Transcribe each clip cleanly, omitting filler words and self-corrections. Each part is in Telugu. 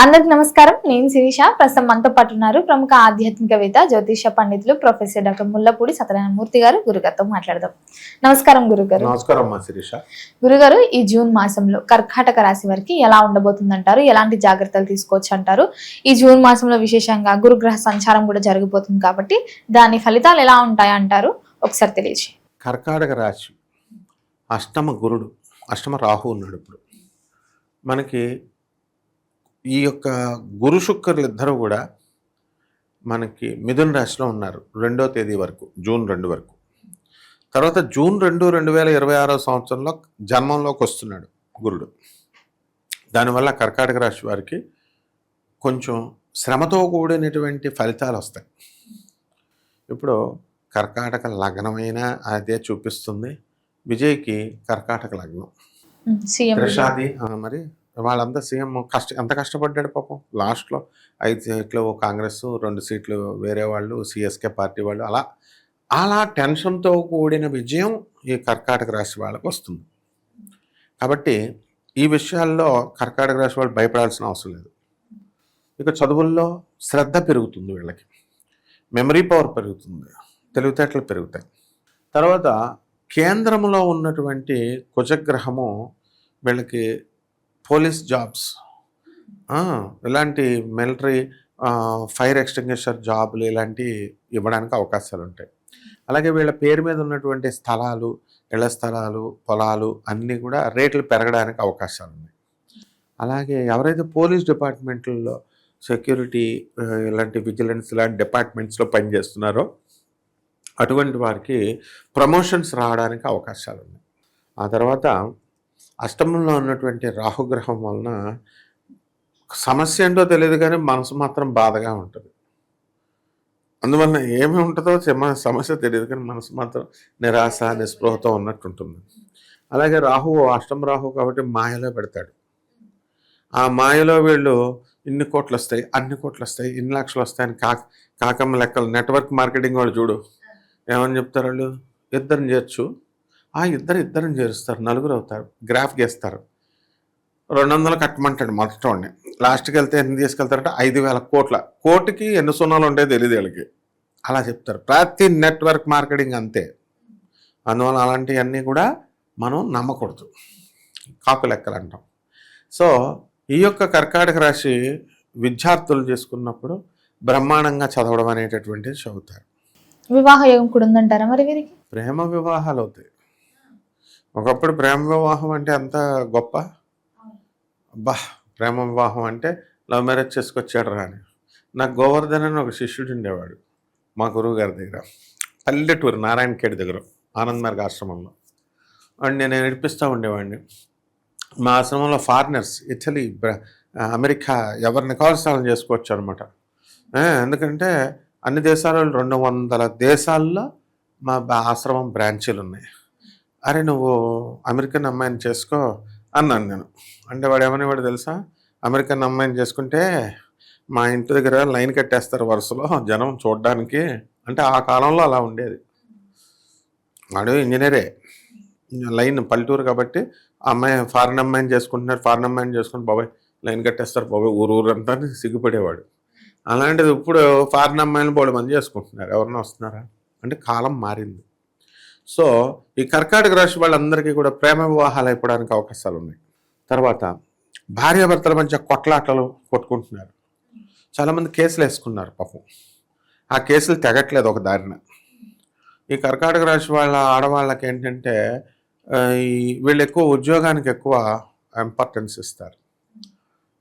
అందరికి నమస్కారం. నేను శిరీష. ప్రస్తుతం మనతో పాటు ఉన్నారు ప్రముఖ ఆధ్యాత్మికవేత్త జ్యోతిష పండితులు ప్రొఫెసర్ డాక్టర్ ముల్లపూడి సత్యనారాయణమూర్తి గారు. గురుగారితో మాట్లాడదాం. నమస్కారం గురుగారు. నమస్కారం శిరీష. గురుగారు, ఈ జూన్ మాసంలో కర్కాటక రాశి వారికి ఎలా ఉండబోతుందంటారు? ఎలాంటి జాగ్రత్తలు తీసుకోవచ్చు అంటారు? ఈ జూన్ మాసంలో విశేషంగా గురుగ్రహ సంచారం కూడా జరిగిపోతుంది కాబట్టి దాని ఫలితాలు ఎలా ఉంటాయంటారు? ఒకసారి తెలియజేయండి. కర్కాటక రాశి అష్టమ గురుడు, అష్టమ రాహు ఉన్నాడు. ఇప్పుడు మనకి ఈ యొక్క గురు శుక్రులు ఇద్దరు కూడా మనకి మిథున రాశిలో ఉన్నారు 2వ తేదీ వరకు, జూన్ 2 వరకు. తర్వాత జూన్ 2, 2026 సంవత్సరంలో జన్మంలోకి వస్తున్నాడు గురుడు. దానివల్ల కర్కాటక రాశి వారికి కొంచెం శ్రమతో కూడినటువంటి ఫలితాలు వస్తాయి. ఇప్పుడు కర్కాటక లగ్నమైన అదే చూపిస్తుంది. విజయ్కి కర్కాటక లగ్నం, ప్రసాది మరి వాళ్ళంతా సీఎం ఎంత కష్టపడ్డాడు పాపం. లాస్ట్లో 5 సీట్లు కాంగ్రెస్, 2 సీట్లు వేరే వాళ్ళు, సిఎస్కే పార్టీ వాళ్ళు, అలా టెన్షన్తో కూడిన విజయం ఈ కర్కాటక రాశి వాళ్ళకు వస్తుంది. కాబట్టి ఈ విషయాల్లో కర్కాటక రాశి వాళ్ళు భయపడాల్సిన అవసరం లేదు. ఇక చదువుల్లో శ్రద్ధ పెరుగుతుంది, వీళ్ళకి మెమరీ పవర్ పెరుగుతుంది, తెలివితేటలు పెరుగుతాయి. తర్వాత కేంద్రంలో ఉన్నటువంటి కుజగ్రహము వీళ్ళకి పోలీస్ జాబ్స్, ఇలాంటి మిలిటరీ, ఫైర్ ఎక్స్టింగ్విషర్ జాబులు ఇలాంటివి ఇవ్వడానికి అవకాశాలు ఉంటాయి. అలాగే వీళ్ళ పేరు మీద ఉన్నటువంటి స్థలాలు, ఇళ్ల స్థలాలు, పొలాలు అన్నీ కూడా రేట్లు పెరగడానికి అవకాశాలు ఉన్నాయి. అలాగే ఎవరైతే పోలీస్ డిపార్ట్మెంట్లో సెక్యూరిటీ, ఇలాంటి విజిలెన్స్ ఇలాంటి డిపార్ట్మెంట్స్లో పనిచేస్తున్నారో అటువంటి వారికి ప్రమోషన్స్ రావడానికి అవకాశాలు ఉన్నాయి. ఆ తర్వాత అష్టమంలో ఉన్నటువంటి రాహుగ్రహం వలన సమస్య ఏంటో తెలియదు కానీ మనసు మాత్రం బాధగా ఉంటుంది. అందువలన ఏమి ఉంటుందో సమస్య తెలియదు కానీ మనసు మాత్రం నిరాశ నిస్పృహతో ఉన్నట్టు ఉంటుంది. అలాగే రాహువు అష్టమ రాహువు కాబట్టి మాయలో పెడతాడు. ఆ మాయలో వీళ్ళు ఇన్ని కోట్లు వస్తాయి, అన్ని కోట్లు వస్తాయి, ఇన్ని లక్షలు వస్తాయని కాకమ్మ లెక్కలు నెట్వర్క్ మార్కెటింగ్ వాళ్ళు చూడు ఏమని చెప్తారు, వాళ్ళు ఇద్దరిని చేర్చు, ఆ ఇద్దరిని చేరుస్తారు, 4 అవుతారు, గ్రాఫ్ గీస్తారు, 200 కట్టమంటాడు మొదటి. లాస్ట్కి వెళ్తే ఎన్ని తీసుకెళ్తారంటే 5,000 కోట్ల, కోటికి ఎన్ని సున్నాలు ఉంటాయో తెలియదు వీళ్ళకి, అలా చెప్తారు. ప్రతి నెట్వర్క్ మార్కెటింగ్ అంతే. అందువల్ల అలాంటివన్నీ కూడా మనం నమ్మకూడదు, కాకు లెక్కలు అంటాం. సో ఈ యొక్క కర్కాటక రాశి విద్యార్థులు చేసుకున్నప్పుడు బ్రహ్మాండంగా చదవడం అనేటటువంటిది చదువుతారు. వివాహ యోగం కూడా ఉందంటారా మరి వీరికి? ప్రేమ వివాహాలు అవుతాయి. ఒకప్పుడు ప్రేమ వివాహం అంటే అంత గొప్ప, ప్రేమ వివాహం అంటే లవ్ మ్యారేజ్ చేసుకొచ్చాడు రాని. నాకు గోవర్ధన్ అని ఒక శిష్యుడు ఉండేవాడు మా గురువు గారి దగ్గర, పల్లెటూరు నారాయణఖేడ్ దగ్గర ఆనంద్ మార్గ ఆశ్రమంలో. అండ్ నేను నడిపిస్తూ ఉండేవాడిని. మా ఆశ్రమంలో ఫారినర్స్, ఇటలీ, అమెరికా ఎవరిని కావాల్సిన చేసుకోవచ్చు అనమాట. ఎందుకంటే అన్ని దేశాలలో 200 దేశాల్లో మా ఆశ్రమం బ్రాంచీలు ఉన్నాయి. అరే నువ్వు అమెరికన్ అమ్మాయిని చేసుకో అన్నాను నేను. అంటే వాడు ఏమనేవాడు తెలుసా, అమెరికన్ అమ్మాయిని చేసుకుంటే మా ఇంటి దగ్గర లైన్ కట్టేస్తారు వరుసలో జనం చూడడానికి. అంటే ఆ కాలంలో అలా ఉండేది. వాడు ఇంజనీరే, లైన్ పల్లెటూరు కాబట్టి అమ్మాయి ఫారిన్ అమ్మాయిని చేసుకుంటున్నారు, ఫారిన్ అమ్మాయిని చేసుకుంటే బాబాయ్ లైన్ కట్టేస్తారు బాబాయ్ ఊరంతా సిగ్గుపడేవాడు. అలాంటిది ఇప్పుడు ఫారిన్ అమ్మాయిలు బోడు మంది చేసుకుంటున్నారు. ఎవరన్నా వస్తున్నారా అంటే కాలం మారింది. సో ఈ కర్కాటక రాశి వాళ్ళందరికీ కూడా ప్రేమ వివాహాలు అయిపోవడానికి అవకాశాలు ఉన్నాయి. తర్వాత భార్యాభర్తల మధ్య కొట్లాటలు కొట్టుకుంటున్నారు. చాలామంది కేసులు వేసుకున్నారు పాపం. ఆ కేసులు తెగట్లేదు ఒక దారిన. ఈ కర్కాటక రాశి వాళ్ళ ఆడవాళ్ళకి ఏంటంటే వీళ్ళు ఎక్కువ ఉద్యోగానికి ఎక్కువ ఇంపార్టెన్స్ ఇస్తారు.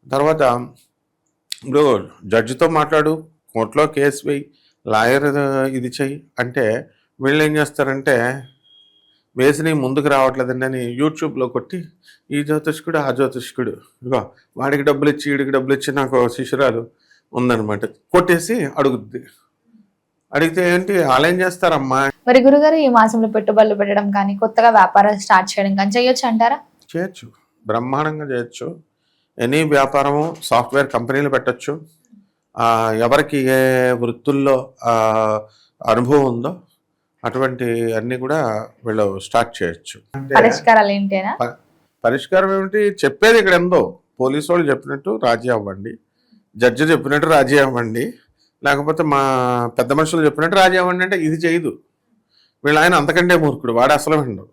తర్వాత ఇప్పుడు జడ్జితో మాట్లాడు, కోర్టులో కేసు వేయి, లాయర్ ఇది చెయ్యి అంటే వీళ్ళు ఏం చేస్తారంటే వేసి ముందుకు రావట్లేదండి అని యూట్యూబ్లో కొట్టి ఈ జ్యోతిష్కుడు ఆ జ్యోతిష్కుడు, ఇగో వాడికి డబ్బులు ఇచ్చి వీడికి డబ్బులు ఇచ్చి నాకు శిష్యురాలు ఉందనమాట, కొట్టేసి అడుగుద్ది. అడిగితే ఏంటి వాళ్ళు ఏం చేస్తారమ్మా. మరి గురుగారు ఈ మాసంలో పెట్టుబడులు పెట్టడం కానీ కొత్తగా వ్యాపారం స్టార్ట్ చేయడం కానీ చేయొచ్చు అంటారా? చేయొచ్చు, బ్రహ్మాండంగా చేయొచ్చు. ఎనీ వ్యాపారము, సాఫ్ట్వేర్ కంపెనీలు పెట్టచ్చు. ఎవరికి ఏ వృత్తుల్లో అనుభవం ఉందో అటువంటి అన్నీ కూడా వీళ్ళు స్టార్ట్ చేయొచ్చు. పరిష్కారాలు ఏంటేనా? పరిష్కారం ఏమిటి చెప్పేది ఇక్కడ ఎందో పోలీసు వాళ్ళు చెప్పినట్టు రాజీ అవ్వండి, జడ్జి చెప్పినట్టు రాజీ అవ్వండి, లేకపోతే మా పెద్ద మనుషులు చెప్పినట్టు రాజీ అవ్వండి అంటే ఇది చేయదు. వీళ్ళ ఆయన అంతకంటే మూర్ఖుడు, వాడు అసలు విండు.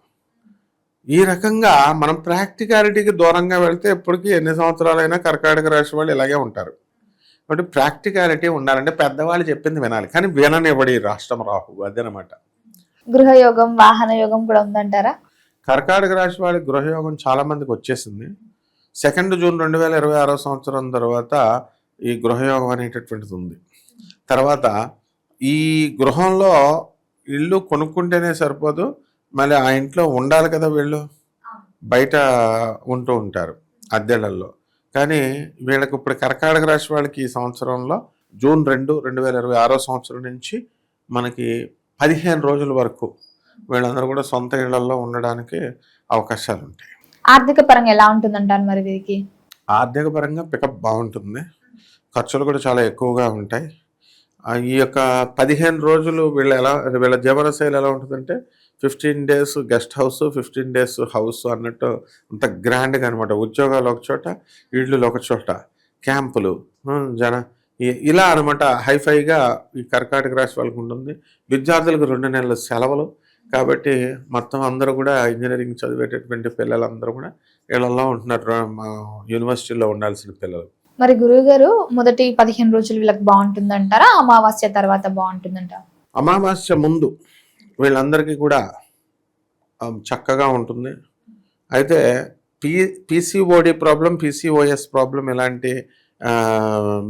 ఈ రకంగా మనం ప్రాక్టికాలిటీకి దూరంగా వెళ్తే ఎప్పటికీ ఎన్ని సంవత్సరాలైనా కర్కాటక రాశి వాళ్ళు ఇలాగే ఉంటారు. కాబట్టి ప్రాక్టికాలిటీ ఉండాలంటే పెద్దవాళ్ళు చెప్పింది వినాలి, కానీ విననివ్వడి రాష్ట్రం రాహు, అదనమాట. గృహయోగం, వాహన యోగం కూడా ఉందంటారా? కర్కాటక రాశి వాళ్ళకి గృహయోగం చాలా మందికి వచ్చేసింది. 2 జూన్ 2026 సంవత్సరం తర్వాత ఈ గృహయోగం అనేటటువంటిది ఉంది. తర్వాత ఈ గృహంలో ఇల్లు కొనుక్కుంటేనే సరిపోదు, మళ్ళీ ఆ ఇంట్లో ఉండాలి కదా, వీళ్ళు బయట ఉంటూ ఉంటారు అద్దెలలో. కానీ వీళ్ళకి ఇప్పుడు కర్కాటక రాశి వాళ్ళకి ఈ సంవత్సరంలో జూన్ 2, 2026 సంవత్సరం నుంచి మనకి 15 రోజుల వరకు వీళ్ళందరూ కూడా సొంత ఇళ్లలో ఉండడానికి అవకాశాలు ఉంటాయి. ఆర్థిక పరంగా ఎలా ఉంటుందంటారు మరి వీరికి? ఆర్థిక పరంగా పికప్ బాగుంటుంది, ఖర్చులు కూడా చాలా ఎక్కువగా ఉంటాయి. ఈ యొక్క 15 రోజులు వీళ్ళ జీవనశైలి ఎలా ఉంటుందంటే 15 days guest house, 15 days house అన్నట్టు అంత గ్రాండ్గా అనమాట. ఉద్యోగాలు ఒక చోట, ఇళ్ళు ఒక చోట, క్యాంపులు, ఇలా అనమాట. హైఫైగా ఈ కర్కాటక రాశి వాళ్ళకు ఉంటుంది. విద్యార్థులకు 2 నెలల సెలవులు కాబట్టి మొత్తం అందరూ కూడా ఇంజనీరింగ్ చదివేటటువంటి పిల్లలందరూ కూడా ఇళ్లలో ఉంటున్నారు, యూనివర్సిటీలో ఉండాల్సిన పిల్లలు. మరి గురువు గారు మొదటి 15 రోజులు వీళ్ళకి బాగుంటుందంటారా, అమావాస్య తర్వాత బాగుంటుందంటారా? అమావాస్య ముందు వీళ్ళందరికీ కూడా చక్కగా ఉంటుంది. అయితే పీసీఓడి ప్రాబ్లం, పీసీఓఎస్ ప్రాబ్లం, ఇలాంటి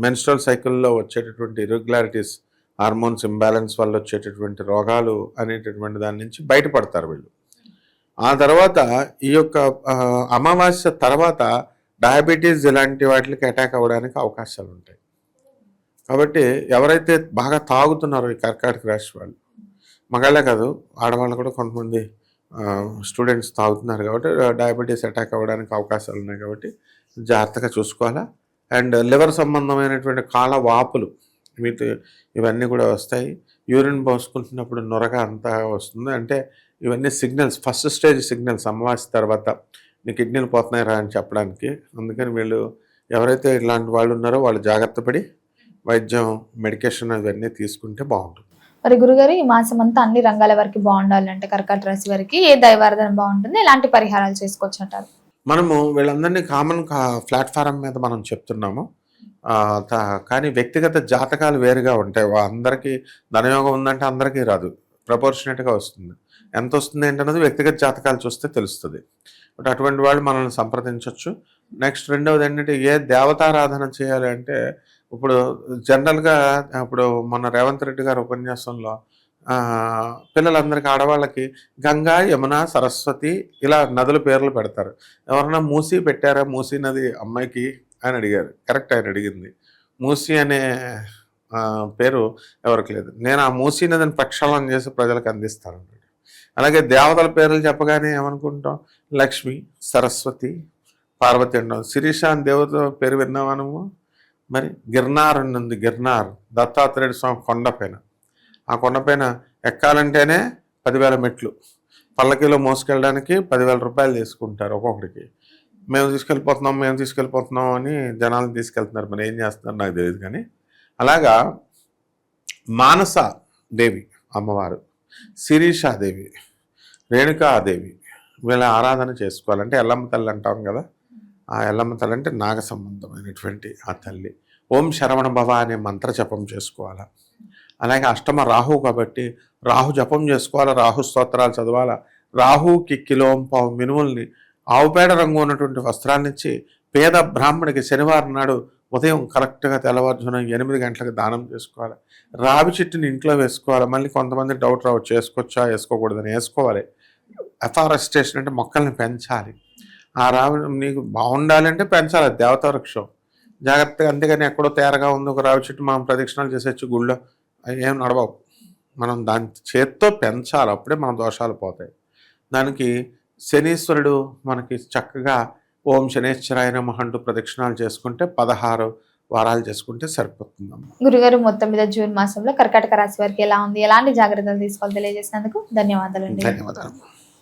మెన్స్ట్రల్ సైకిల్లో వచ్చేటటువంటి ఇర్రెగ్యులారిటీస్, హార్మోన్స్ ఇంబ్యాలెన్స్ వల్ల వచ్చేటటువంటి రోగాలు అనేటటువంటి దాని నుంచి బయటపడతారు వీళ్ళు. ఆ తర్వాత ఈ యొక్క అమావాస్య తర్వాత డయాబెటీస్ ఇలాంటి వాటికి అటాక్ అవ్వడానికి అవకాశాలు ఉంటాయి. కాబట్టి ఎవరైతే బాగా తాగుతున్నారో ఈ కర్కాటక రాశి వాళ్ళు, మగాళ్ళే కాదు ఆడవాళ్ళు కూడా కొంతమంది స్టూడెంట్స్ తాగుతున్నారు కాబట్టి డయాబెటీస్ అటాక్ అవ్వడానికి అవకాశాలు ఉన్నాయి. కాబట్టి జాగ్రత్తగా చూసుకోవాలా. అండ్ లివర్ సంబంధమైనటువంటి కాళ్ళ వాపులు ఇవన్నీ కూడా వస్తాయి. యూరిన్ పోసుకుంటున్నప్పుడు నొరగ అంతా వస్తుంది. అంటే ఇవన్నీ సిగ్నల్స్, ఫస్ట్ స్టేజ్ సిగ్నల్స్ అమావాస్య తర్వాత నీ కిడ్నీలు పోతున్నాయిరా అని చెప్పడానికి. అందుకని వీళ్ళు ఎవరైతే ఇలాంటి వాళ్ళు ఉన్నారో వాళ్ళు జాగ్రత్త పడి వైద్యం, మెడికేషన్ అవన్నీ తీసుకుంటే బాగుంటుంది. మరి గురుగారు ఈ మాసం అంతా అన్ని రంగాల వరకు బాగుండాలంటే కర్కాటక రాశి వారికి ఏ దైవారాధన బాగుంటుంది, ఎలాంటి పరిహారాలు చేసుకోవచ్చు అంటారు? మనము వీళ్ళందరినీ కామన్ ప్లాట్ఫారం మీద మనం చెప్తున్నాము, కానీ వ్యక్తిగత జాతకాలు వేరుగా ఉంటాయి. అందరికీ ధనయోగం ఉందంటే అందరికీ రాదు, ప్రపోర్షనేట్గా వస్తుంది. ఎంత వస్తుంది ఏంటన్నది వ్యక్తిగత జాతకాలు చూస్తే తెలుస్తుంది. బట్ అటువంటి వాళ్ళు మనల్ని సంప్రదించవచ్చు. నెక్స్ట్ రెండవది ఏంటంటే ఏ దేవతారాధన చేయాలి అంటే, ఇప్పుడు జనరల్గా ఇప్పుడు మన రేవంత్ రెడ్డి గారి ఉపన్యాసంలో పిల్లలందరికీ ఆడవాళ్ళకి గంగా, యమున, సరస్వతి ఇలా నదుల పేర్లు పెడతారు. ఎవరన్నా మూసీ పెట్టారా, మూసీ నది అమ్మాయికి అని అడిగారు. కరెక్ట్, ఆయన అడిగింది. మూసీ అనే పేరు ఎవరికి లేదు. నేను ఆ మూసీ నదిని ప్రక్షాళన చేసి ప్రజలకు అందిస్తాను. అలాగే దేవతల పేర్లు చెప్పగానే ఏమనుకుంటాం, లక్ష్మి, సరస్వతి, పార్వతి అంటాం. శిరీష అని దేవత పేరు విన్నావా నువ్వు? మరి గిర్నార్ అని ఉంది, గిర్నార్ దత్తాత్రేయుడు స్వామి కొండపైన. ఆ కొండపైన ఎక్కాలంటేనే 10,000 మెట్లు, పల్లకీలో మోసుకెళ్ళడానికి 10,000 రూపాయలు తీసుకుంటారు ఒక్కొక్కడికి. మేము తీసుకెళ్ళిపోతున్నాం అని జనాలను తీసుకెళ్తున్నారు. మరి ఏం చేస్తున్నారు నాకు తెలియదు. కానీ అలాగా మానస దేవి అమ్మవారు, శిరీషాదేవి, రేణుకాదేవి వీళ్ళ ఆరాధన చేసుకోవాలంటే ఎల్లమ్మ తల్లి అంటాం కదా, ఆ ఎల్లమ్మ తల్లి అంటే నాగ సంబంధమైనటువంటి ఆ తల్లి. ఓం శరవణ భవ అనే మంత్ర జపం చేసుకోవాలా. అలాగే అష్టమ రాహు కాబట్టి రాహు జపం చేసుకోవాలా, రాహు స్తోత్రాలు చదవాలా. రాహుకి కిలోంపావు మినుముల్ని ఆవుపేడ రంగు ఉన్నటువంటి వస్త్రాన్నిచ్చి పేద బ్రాహ్మడికి శనివారం నాడు ఉదయం కరెక్ట్గా తెల్లవారుజామున 8 గంటలకు దానం చేసుకోవాలి. రావి చెట్టుని ఇంట్లో వేసుకోవాలి. మళ్ళీ కొంతమంది డౌట్ రావచ్చు, వేసుకోవచ్చా వేసుకోకూడదని. వేసుకోవాలి. ఎఫారెస్టేషన్ అంటే మొక్కల్ని పెంచాలి. ఆ రావి నీకు బాగుండాలి అంటే పెంచాలి, దేవతా వృక్షం జాగ్రత్తగా. అంతేగాని ఎక్కడో తేరగా ఉంది ఒక రావి చెట్టు మనం ప్రదక్షిణాలు చేసేచ్చు గుళ్ళో, ఏం నడవవు. మనం దాని చేత్తో పెంచాలి, అప్పుడే మన దోషాలు పోతాయి. దానికి శనీశ్వరుడు మనకి చక్కగా ఓం శనేశ్వరాయ నమః అంటూ ప్రదక్షిణాలు చేసుకుంటే 16 వారాలు చేసుకుంటే సరిపోతుందమ్మా. గురుగారు మొత్తం మీద జూన్ మాసంలో కర్కాటక రాశి వారికి ఎలా ఉంది, ఎలాంటి జాగ్రత్తలు తీసుకోవాలి తెలియజేసినందుకు ధన్యవాదాలు. ధన్యవాదాలు.